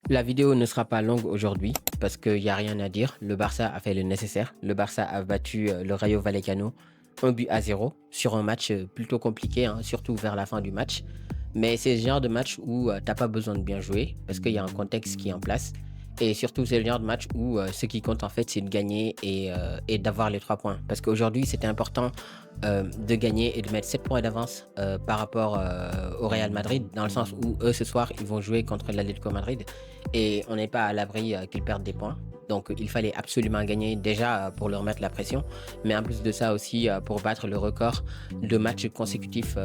La vidéo ne sera pas longue aujourd'hui parce qu'il y a rien à dire. Le Barça a fait le nécessaire. Le Barça a battu le Rayo Vallecano 1 but à 0 sur un match plutôt compliqué, hein, surtout vers la fin du match. Mais c'est le genre de match où t'as pas besoin de bien jouer parce qu'il y a un contexte qui est en place. Et surtout, c'est le genre de match où ce qui compte en fait, c'est de gagner et d'avoir les 3 points. Parce qu'aujourd'hui, c'était important de gagner et de mettre 7 points d'avance par rapport au Real Madrid, dans le sens où eux, ce soir, ils vont jouer contre l'Atlético Madrid et on n'est pas à l'abri qu'ils perdent des points. Donc, il fallait absolument gagner déjà pour leur mettre la pression, mais en plus de ça aussi pour battre le record de matchs consécutifs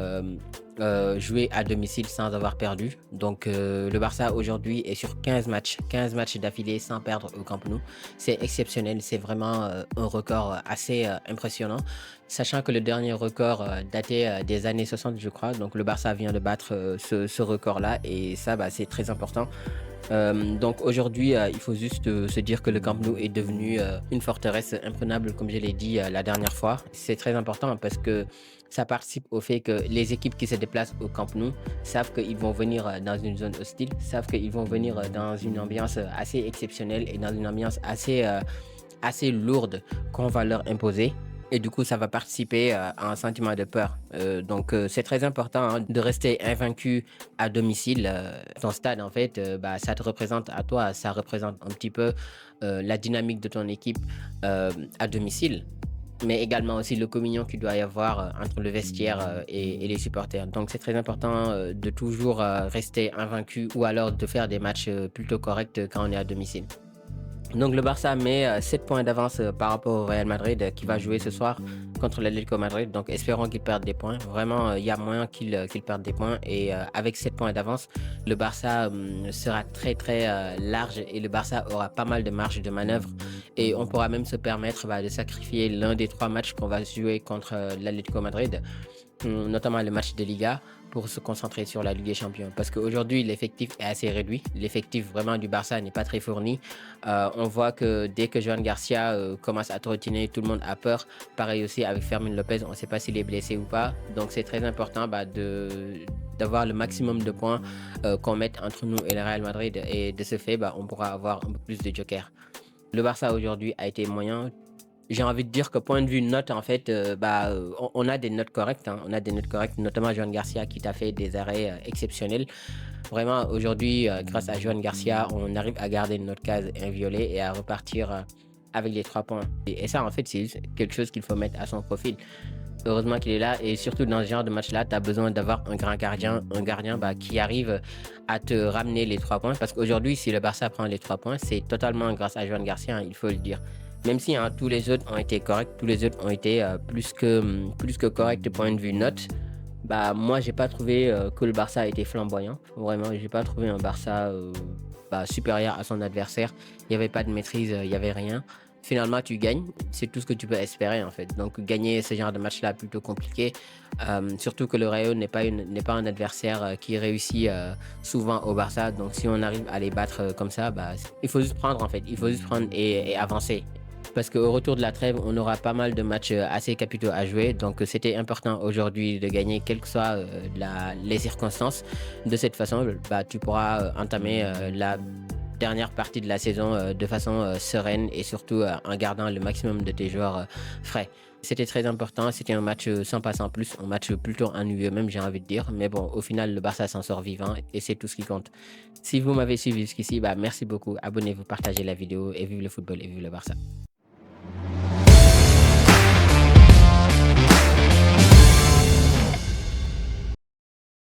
joués à domicile sans avoir perdu. Donc, le Barça aujourd'hui est sur 15 matchs d'affilée sans perdre au Camp Nou. C'est exceptionnel, c'est vraiment un record assez impressionnant, sachant que le dernier record datait des années 60, je crois. Donc, le Barça vient de battre ce record-là et ça, bah, c'est très important. Donc aujourd'hui, il faut juste se dire que le Camp Nou est devenu une forteresse imprenable, comme je l'ai dit la dernière fois. C'est très important parce que ça participe au fait que les équipes qui se déplacent au Camp Nou savent qu'ils vont venir dans une zone hostile, savent qu'ils vont venir dans une ambiance assez exceptionnelle et dans une ambiance assez lourde qu'on va leur imposer. Et du coup, ça va participer à un sentiment de peur. Donc, c'est très important hein, de rester invaincu à domicile. Ton stade, en fait, bah, ça te représente à toi, ça représente un petit peu la dynamique de ton équipe à domicile, mais également aussi le communion qu'il doit y avoir entre le vestiaire et les supporters. Donc, c'est très important de toujours rester invaincu ou alors de faire des matchs plutôt corrects quand on est à domicile. Donc le Barça met 7 points d'avance par rapport au Real Madrid qui va jouer ce soir contre l'Atlético Madrid. Donc espérons qu'il perde des points. Vraiment, il y a moyen qu'il perde des points. Et avec 7 points d'avance, le Barça sera très large et le Barça aura pas mal de marge de manœuvre. Et on pourra même se permettre bah, de sacrifier l'un des 3 matchs qu'on va jouer contre l'Atlético Madrid, notamment le match de Liga, pour se concentrer sur la Ligue des Champions. Parce qu'aujourd'hui, l'effectif est assez réduit. L'effectif vraiment du Barça n'est pas très fourni. On voit que dès que Joan Garcia commence à trottiner, tout le monde a peur. Pareil aussi avec Fermin Lopez, on ne sait pas s'il est blessé ou pas. Donc c'est très important bah, d'avoir le maximum de points qu'on mette entre nous et le Real Madrid. Et de ce fait, bah, on pourra avoir un peu plus de jokers. Le Barça aujourd'hui a été moyen. J'ai envie de dire que point de vue note, en fait, on a des notes correctes, hein. On a des notes correctes, notamment Joan Garcia qui t'a fait des arrêts exceptionnels. Vraiment, aujourd'hui, grâce à Joan Garcia, on arrive à garder notre case inviolée et à repartir avec les 3 points. Et ça, en fait, c'est juste quelque chose qu'il faut mettre à son profil. Heureusement qu'il est là et surtout dans ce genre de match-là, tu as besoin d'avoir un gardien bah, qui arrive à te ramener les 3 points. Parce qu'aujourd'hui, si le Barça prend les 3 points, c'est totalement grâce à Joan Garcia, hein, il faut le dire. Même si hein, tous les autres ont été corrects, tous les autres ont été plus que corrects du point de vue note, bah moi j'ai pas trouvé que le Barça a été flamboyant. Vraiment, j'ai pas trouvé un Barça bah, supérieur à son adversaire. Il y avait pas de maîtrise, il y avait rien. Finalement, tu gagnes, c'est tout ce que tu peux espérer en fait. Donc gagner ce genre de match-là plutôt compliqué, surtout que le Rayo n'est pas un adversaire qui réussit souvent au Barça. Donc si on arrive à les battre comme ça, bah, il faut juste prendre en fait, il faut juste prendre et avancer. Parce qu'au retour de la trêve, on aura pas mal de matchs assez capitaux à jouer. Donc, c'était important aujourd'hui de gagner, quelles que soient les circonstances. De cette façon, bah, tu pourras entamer la dernière partie de la saison de façon sereine et surtout en gardant le maximum de tes joueurs frais. C'était très important, c'était un match sans pas sans plus, un match plutôt ennuyeux même j'ai envie de dire, mais bon au final le Barça s'en sort vivant et c'est tout ce qui compte. Si vous m'avez suivi jusqu'ici, bah, merci beaucoup, abonnez-vous, partagez la vidéo et vive le football et vive le Barça.